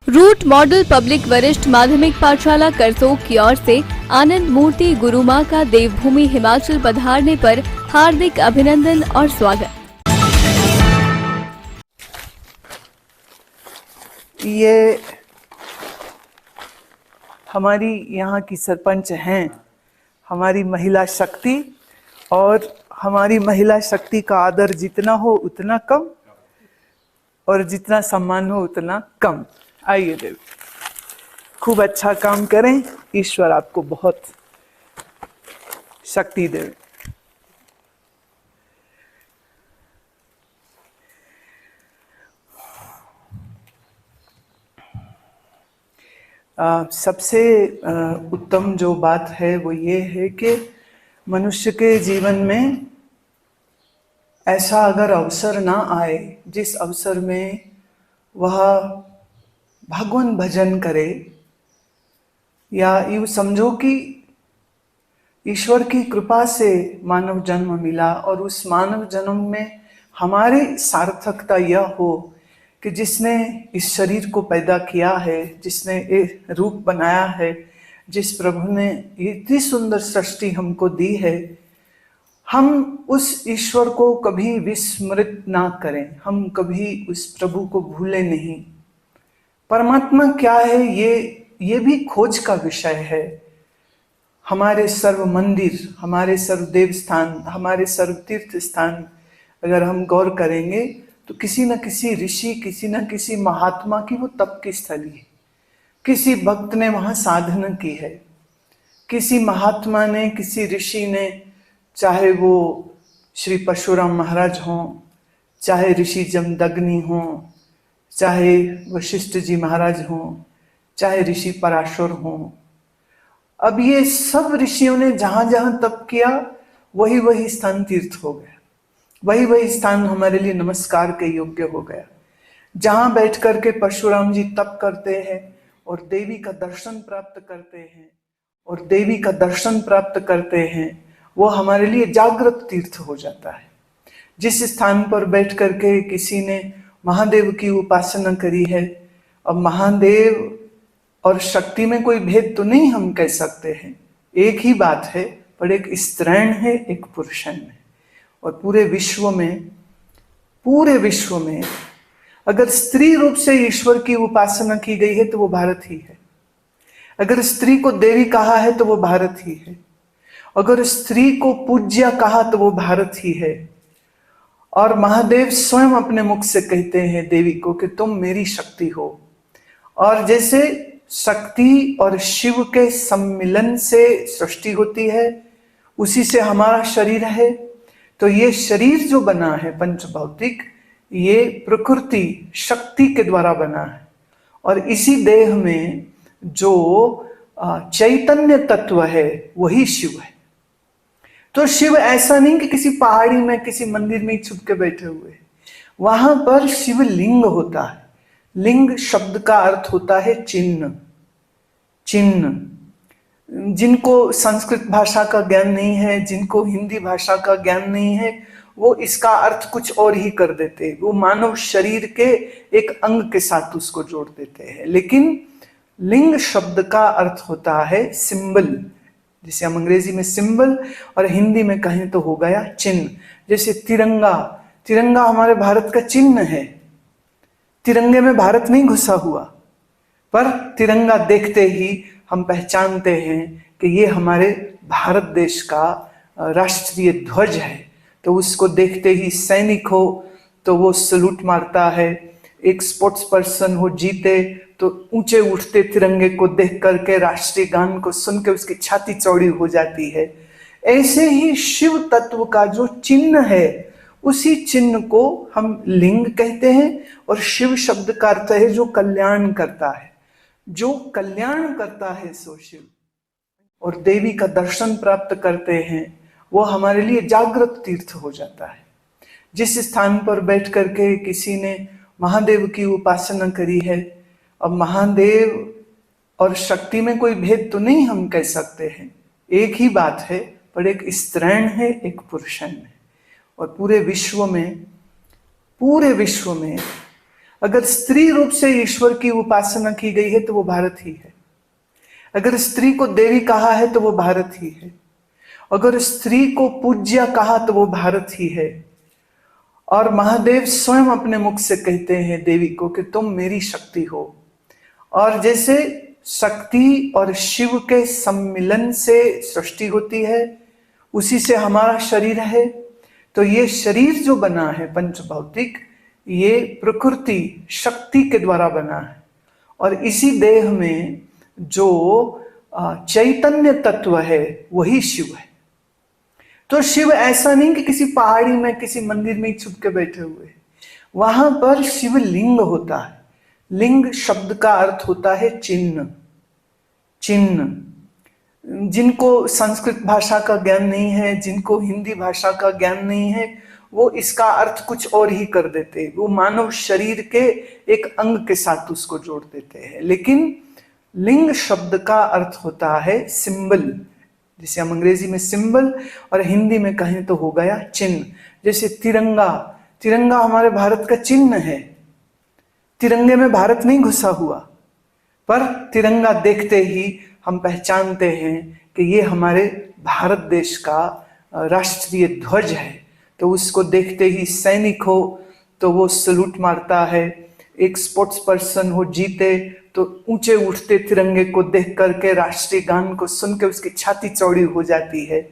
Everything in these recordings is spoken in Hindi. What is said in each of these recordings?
रूट मॉडल पब्लिक वरिष्ठ माध्यमिक पाठशाला करसोग की ओर से आनंद मूर्ति गुरु मां का देवभूमि हिमाचल पधारने पर हार्दिक अभिनंदन और स्वागत। ये हमारी यहाँ की सरपंच हैं, हमारी महिला शक्ति, और हमारी महिला शक्ति का आदर जितना हो उतना कम और जितना सम्मान हो उतना कम। आइए देवी, खूब अच्छा काम करें, ईश्वर आपको बहुत शक्ति दे। सबसे उत्तम जो बात है वो ये है कि मनुष्य के जीवन में ऐसा अगर अवसर ना आए जिस अवसर में वह भगवान भजन करे, या यूँ समझो कि ईश्वर की कृपा से मानव जन्म मिला और उस मानव जन्म में हमारी सार्थकता यह हो कि जिसने इस शरीर को पैदा किया है, जिसने ये रूप बनाया है, जिस प्रभु ने इतनी सुंदर सृष्टि हमको दी है, हम उस ईश्वर को कभी विस्मृत ना करें, हम कभी उस प्रभु को भूले नहीं। परमात्मा क्या है ये भी खोज का विषय है। हमारे सर्व मंदिर, हमारे सर्व देव स्थान, हमारे सर्व तीर्थ स्थान अगर हम गौर करेंगे तो किसी न किसी ऋषि, किसी न किसी महात्मा की वो तप की स्थली है। किसी भक्त ने वहाँ साधना की है, किसी महात्मा ने, किसी ऋषि ने, चाहे वो श्री परशुराम महाराज हों, चाहे ऋषि जमदग्नि हों, चाहे वशिष्ठ जी महाराज हों, चाहे ऋषि पराशर हों। अब ये सब ऋषियों ने जहां जहां तप किया वही वही स्थान तीर्थ हो गया, वही वही स्थान हमारे लिए नमस्कार के योग्य हो गया। जहां बैठ करके परशुराम जी तप करते हैं और देवी का दर्शन प्राप्त करते हैं, और देवी का दर्शन प्राप्त करते हैं, वो हमारे लिए जागृत तीर्थ हो जाता है। जिस स्थान पर बैठ करके किसी ने महादेव की उपासना करी है, अब महादेव और शक्ति में कोई भेद तो नहीं हम कह सकते हैं, एक ही बात है, पर एक स्त्रैण है, एक पुरुषन है। और पूरे विश्व में अगर स्त्री रूप से ईश्वर की उपासना की गई है तो वो भारत ही है। अगर स्त्री को देवी कहा है तो वो भारत ही है। अगर स्त्री को पूज्य कहा तो वो भारत ही है। और महादेव स्वयं अपने मुख से कहते हैं देवी को कि तुम मेरी शक्ति हो। और जैसे शक्ति और शिव के सम्मिलन से सृष्टि होती है, उसी से हमारा शरीर है। तो ये शरीर जो बना है पंचभौतिक, ये प्रकृति शक्ति के द्वारा बना है। और इसी देह में जो चैतन्य तत्व है वही शिव है। तो शिव ऐसा नहीं कि किसी पहाड़ी में, किसी मंदिर में छुप के बैठे हुए, वहां पर शिव लिंग होता है। लिंग शब्द का अर्थ होता है चिन्ह। जिनको संस्कृत भाषा का ज्ञान नहीं है, जिनको हिंदी भाषा का ज्ञान नहीं है, वो इसका अर्थ कुछ और ही कर देते हैं। वो मानव शरीर के एक अंग के साथ उसको जोड़ देते हैं। लेकिन लिंग शब्द का अर्थ होता है सिंबल, जिसे हम अंग्रेजी में सिंबल और हिंदी में कहें तो हो गया चिन्ह। जैसे तिरंगा हमारे भारत का चिन्ह है। तिरंगे में भारत नहीं घुसा हुआ, पर तिरंगा देखते ही हम पहचानते हैं कि ये हमारे भारत देश का राष्ट्रीय ध्वज है। तो उसको देखते ही सैनिक हो तो वो सलूट मारता है, एक स्पोर्ट्स पर्सन हो जीते तो ऊंचे उठते तिरंगे को देख करके, राष्ट्रीय गान को सुन के उसकी छाती चौड़ी हो जाती है। ऐसे ही शिव तत्व का जो चिन्ह है, उसी चिन्ह को हम लिंग कहते हैं। और शिव शब्द का अर्थ है जो कल्याण करता है, जो कल्याण करता है सो शिव। और देवी का दर्शन प्राप्त करते हैं, वो हमारे लिए जागृत तीर्थ हो जाता है। जिस स्थान पर बैठ करके किसी ने महादेव की उपासना करी है, अब महादेव और शक्ति में कोई भेद तो नहीं हम कह सकते हैं, एक ही बात है, पर एक स्त्रैण है, एक पुरुषन है। और पूरे विश्व में अगर स्त्री रूप से ईश्वर की उपासना की गई है तो वो भारत ही है। अगर स्त्री को देवी कहा है तो वो भारत ही है। अगर स्त्री को पूज्य कहा तो वो भारत ही है। और महादेव स्वयं अपने मुख से कहते हैं देवी को कि तुम मेरी शक्ति हो। और जैसे शक्ति और शिव के सम्मिलन से सृष्टि होती है, उसी से हमारा शरीर है। तो ये शरीर जो बना है पंचभौतिक, ये प्रकृति शक्ति के द्वारा बना है। और इसी देह में जो चैतन्य तत्व है वही शिव है। तो शिव ऐसा नहीं कि किसी पहाड़ी में किसी मंदिर में छुप के बैठे हुए, वहां पर शिव लिंग होता है। लिंग शब्द का अर्थ होता है चिन्ह। चिन्ह, जिनको संस्कृत भाषा का ज्ञान नहीं है, जिनको हिंदी भाषा का ज्ञान नहीं है, वो इसका अर्थ कुछ और ही कर देते हैं। वो मानव शरीर के एक अंग के साथ उसको जोड़ देते हैं। लेकिन लिंग शब्द का अर्थ होता है सिंबल, जिसे हम अंग्रेजी में सिंबल और हिंदी में कहें तो हो गया चिन्ह। जैसे तिरंगा, तिरंगा हमारे भारत का चिन्ह है। तिरंगे में भारत नहीं घुसा हुआ, पर तिरंगा देखते ही हम पहचानते हैं कि ये हमारे भारत देश का राष्ट्रीय ध्वज है। तो उसको देखते ही सैनिक हो तो वो सलूट मारता है, एक स्पोर्ट्स पर्सन हो जीते तो ऊंचे उठते तिरंगे को देख करके, राष्ट्रीय गान को सुन के उसकी छाती चौड़ी हो जाती है।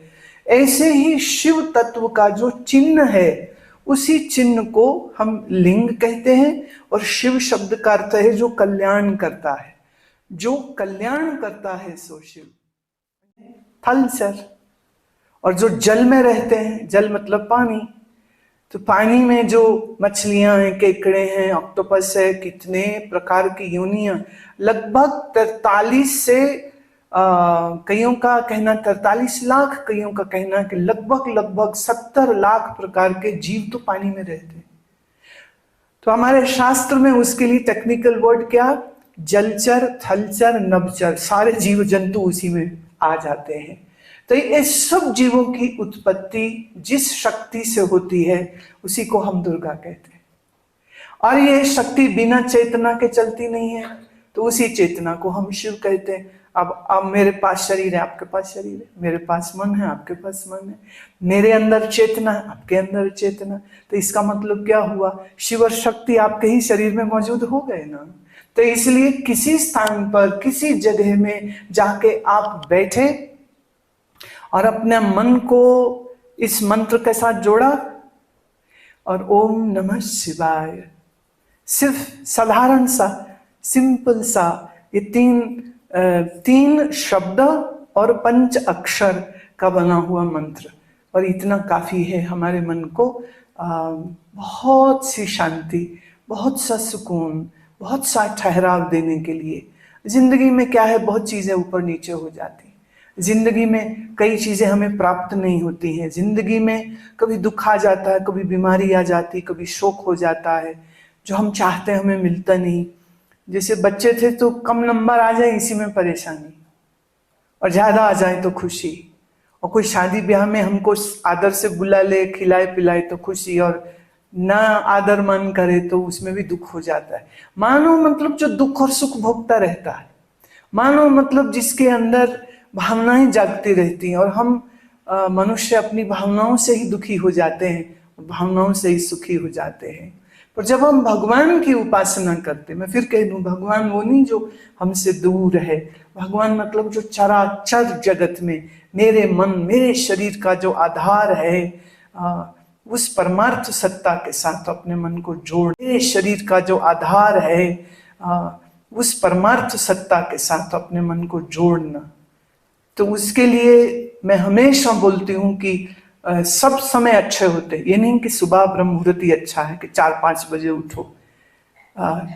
ऐसे ही शिव तत्व का जो चिन्ह है, उसी चिन्ह को हम लिंग कहते हैं। और शिव शब्द का अर्थ है जो कल्याण करता है। जो कल्याण करता है सो शिव। थल सर, और जो जल में रहते हैं, जल मतलब पानी, तो पानी में जो मछलियां हैं, केकड़े हैं, ऑक्टोपस है, कितने प्रकार की योनियां, लगभग 43 से कईयों का कहना 43 लाख, कईयों का कहना कि लगभग 70 लाख प्रकार के जीव तो पानी में रहते हैं। तो हमारे शास्त्र में उसके लिए टेक्निकल वर्ड क्या, जलचर, थलचर, नभचर, सारे जीव जंतु उसी में आ जाते हैं। तो ये सब जीवों की उत्पत्ति जिस शक्ति से होती है उसी को हम दुर्गा कहते हैं। और ये शक्ति बिना चेतना के चलती नहीं है, तो उसी चेतना को हम शिव कहते हैं। अब मेरे पास शरीर है, आपके पास शरीर है, मेरे पास मन है, आपके पास मन है, मेरे अंदर चेतना है, आपके अंदर चेतना। तो इसका मतलब क्या हुआ, शिव और शक्ति आपके ही शरीर में मौजूद हो गए ना। तो इसलिए किसी स्थान पर, किसी जगह में जाके आप बैठे और अपने मन को इस मंत्र के साथ जोड़ा और ओम नमः शिवाय, सिर्फ साधारण सा, सिंपल सा, ये तीन शब्द और 5 अक्षर का बना हुआ मंत्र, और इतना काफी है हमारे मन को बहुत सी शांति, बहुत सा सुकून, बहुत सा ठहराव देने के लिए। जिंदगी में क्या है, बहुत चीजें ऊपर नीचे हो जाती, जिंदगी में कई चीजें हमें प्राप्त नहीं होती हैं। जिंदगी में कभी दुख आ जाता है, कभी बीमारी आ जाती, कभी शोक हो जाता है, जो हम चाहते हैं हमें मिलता नहीं। जैसे बच्चे थे तो कम नंबर आ जाए इसी में परेशानी, और ज्यादा आ जाए तो खुशी, और कोई शादी ब्याह में हमको आदर से बुला ले, खिलाए पिलाए तो खुशी, और ना आदर मान करे तो उसमें भी दुख हो जाता है। मानव मतलब जो दुख और सुख भोगता रहता है, मानव मतलब जिसके अंदर भावनाएं जागती रहती हैं। और हम मनुष्य अपनी भावनाओं से ही दुखी हो जाते हैं, भावनाओं से ही सुखी हो जाते हैं। पर जब हम भगवान की उपासना करते, मैं फिर कह दूं, भगवान वो नहीं जो हमसे दूर है, भगवान मतलब जो चराचर जगत में मेरे मन, मेरे शरीर का जो आधार है, उस परमार्थ सत्ता के साथ अपने मन को जोड़, मेरे शरीर का जो आधार है, उस परमार्थ सत्ता के साथ अपने मन को जोड़ना। तो उसके लिए मैं हमेशा बोलती हूँ कि सब समय अच्छे होते, ये नहीं कि सुबह ब्रह्म मुहूर्त ही अच्छा है कि 4-5 बजे उठो,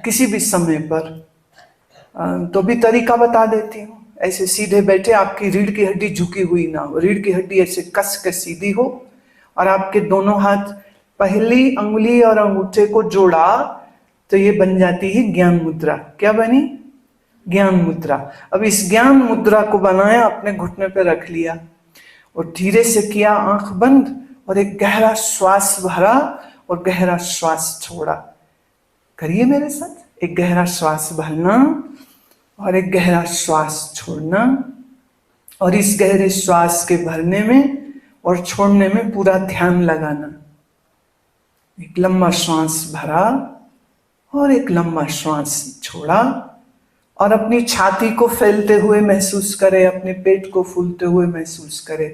किसी भी समय पर। तो भी तरीका बता देती हूँ, ऐसे सीधे बैठे, आपकी रीढ़ की हड्डी झुकी हुई ना हो, रीढ़ की हड्डी ऐसे कस के सीधी हो, और आपके दोनों हाथ पहली अंगुली और अंगूठे को जोड़ा तो ये बन जाती है ज्ञान मुद्रा। क्या बनी? ज्ञान मुद्रा। अब इस ज्ञान मुद्रा को बनाया, अपने घुटने पे रख लिया और धीरे से किया आंख बंद और एक गहरा श्वास भरा और गहरा श्वास छोड़ा। करिए मेरे साथ। एक गहरा श्वास भरना और एक गहरा श्वास छोड़ना, और इस गहरे श्वास के भरने में और छोड़ने में पूरा ध्यान लगाना। एक लंबा श्वास भरा और एक लंबा श्वास छोड़ा, और अपनी छाती को फैलते हुए महसूस करें, अपने पेट को फूलते हुए महसूस करें।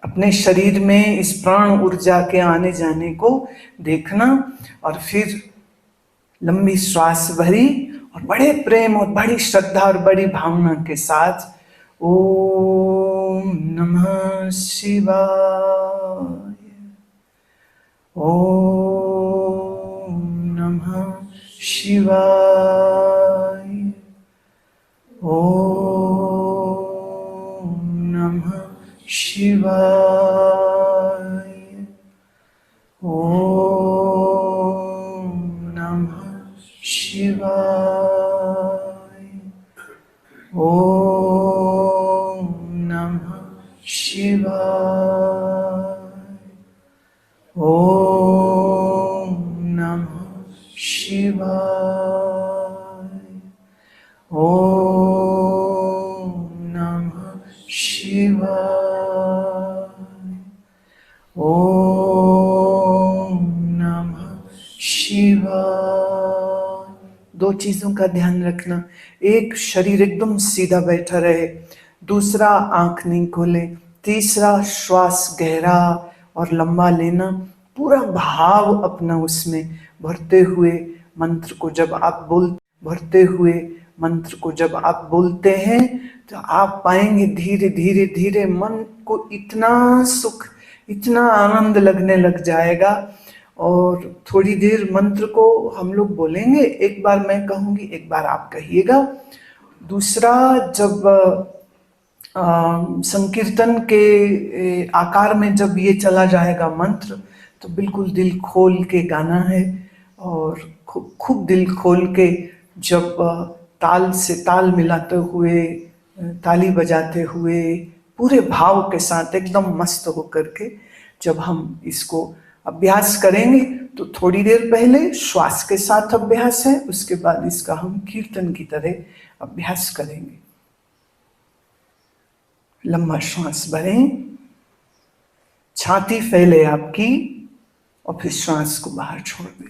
अपने शरीर में इस प्राण ऊर्जा के आने जाने को देखना, और फिर लंबी श्वास भरी और बड़े प्रेम और बड़ी श्रद्धा और बड़ी भावना के साथ ओम नमः शिवाय, ओम नमः शिवाय, ओम नमः शिवाय, ओम नमः शिवाय, ओम नमः शिवाय, ओम नमः शिवाय, ओम नमः शिवाय, ओम नमः शिवाय। दो चीजों का ध्यान रखना, एक शरीर एकदम सीधा बैठा रहे, दूसरा आंख नहीं खोले, तीसरा श्वास गहरा और लंबा लेना, पूरा भाव अपना उसमें भरते हुए मंत्र को जब आप बोलते हैं तो आप पाएंगे धीरे धीरे धीरे मन को इतना सुख, इतना आनंद लगने लग जाएगा। और थोड़ी देर मंत्र को हम लोग बोलेंगे, एक बार मैं कहूँगी, एक बार आप कहिएगा। दूसरा, जब संकीर्तन के आकार में जब ये चला जाएगा मंत्र, तो बिल्कुल दिल खोल के गाना है, और खूब दिल खोल के जब ताल से ताल मिलाते हुए, ताली बजाते हुए, पूरे भाव के साथ एकदम मस्त होकर के जब हम इसको अभ्यास करेंगे, तो थोड़ी देर पहले श्वास के साथ अभ्यास है, उसके बाद इसका हम कीर्तन की तरह अभ्यास करेंगे। लंबा श्वास भरें, छाती फैले आपकी, और फिर श्वास को बाहर छोड़ दें।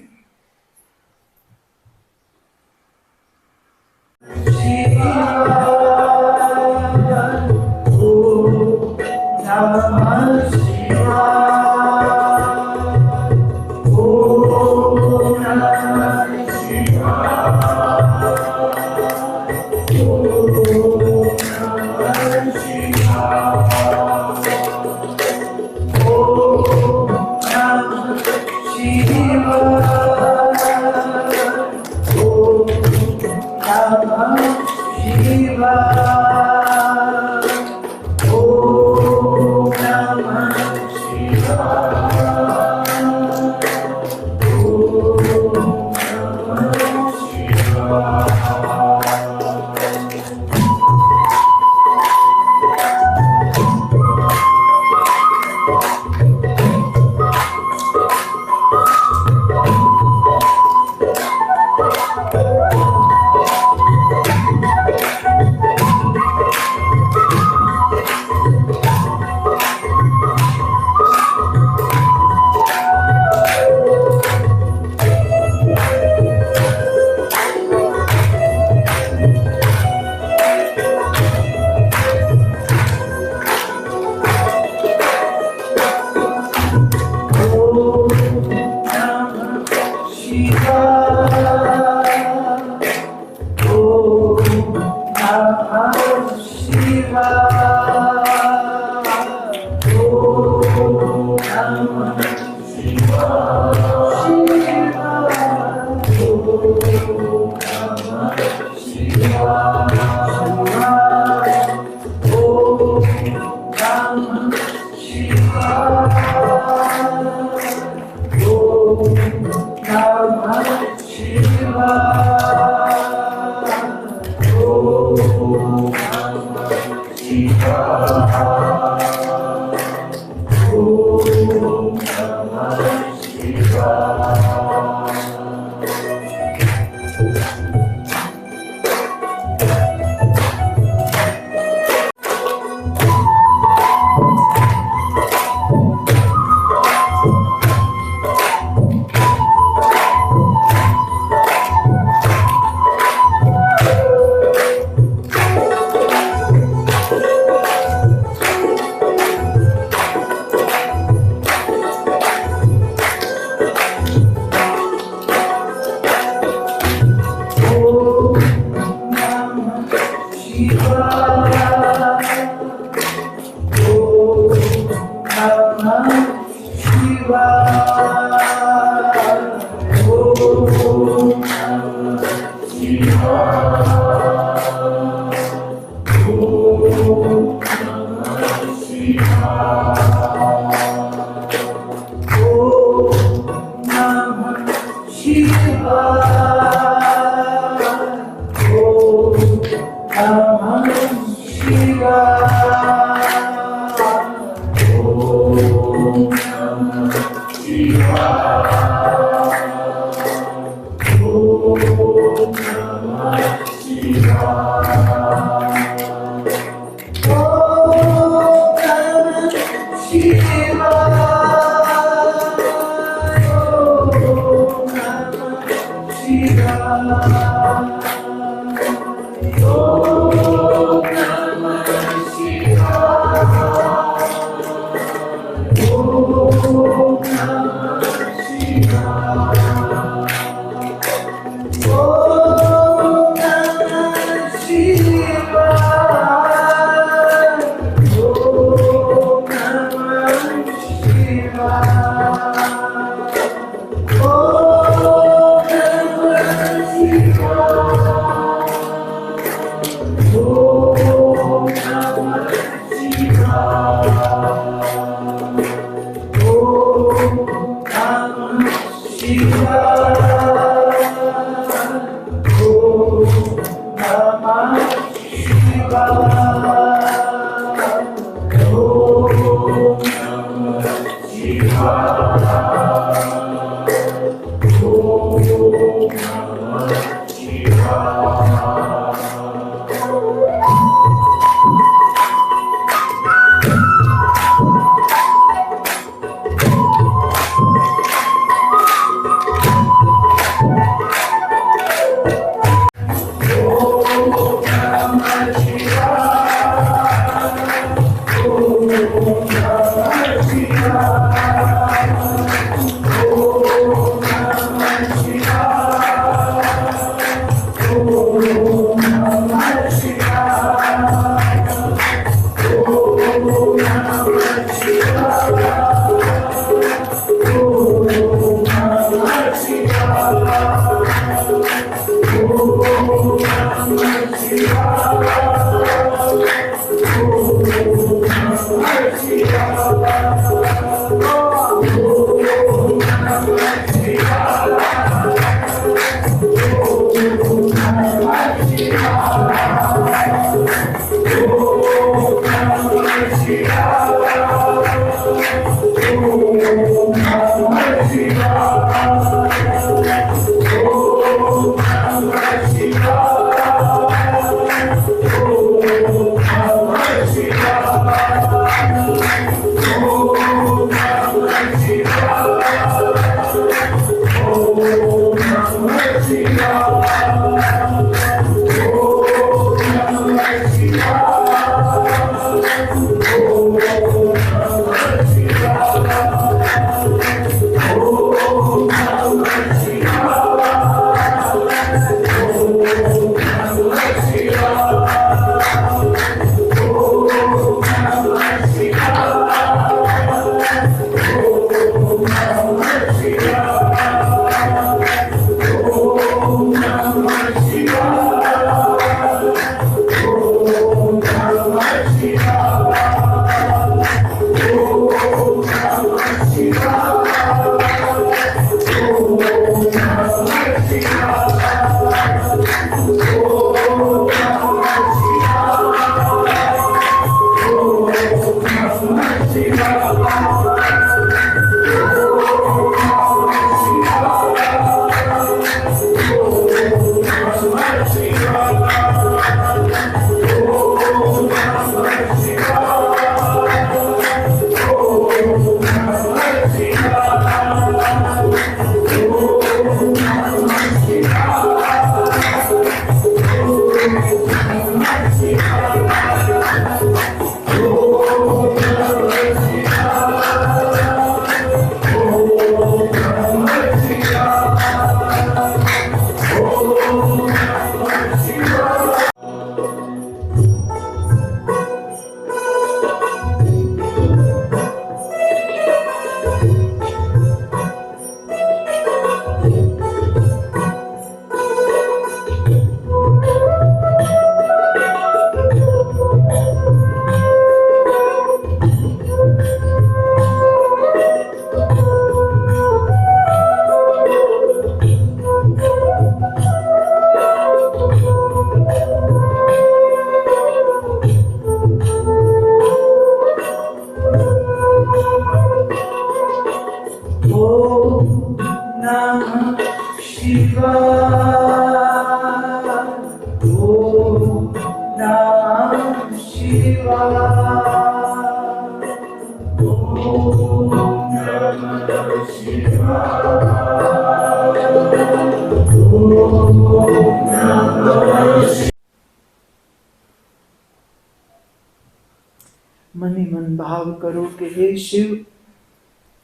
मन ही मन भाव करो कि हे शिव,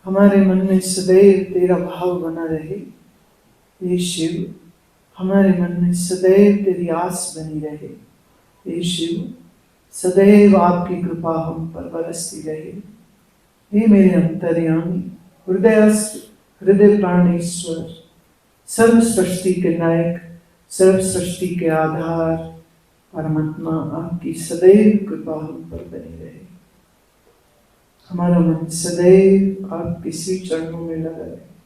हमारे मन में सदैव तेरा भाव बना रहे। हे शिव, हमारे मन में सदैव तेरी आस बनी रहे। हे शिव, सदैव आपकी कृपा हम पर बरसती रहे। हे मेरे अंतर्यामी, हृदय प्राणेश्वर, सर्व सृष्टि के नायक, सर्व सृष्टि के आधार परमात्मा, आपकी सदैव कृपा हम पर बनी रहे। हमारा मन सदैव आपके श्री चरणों में लगा रहे।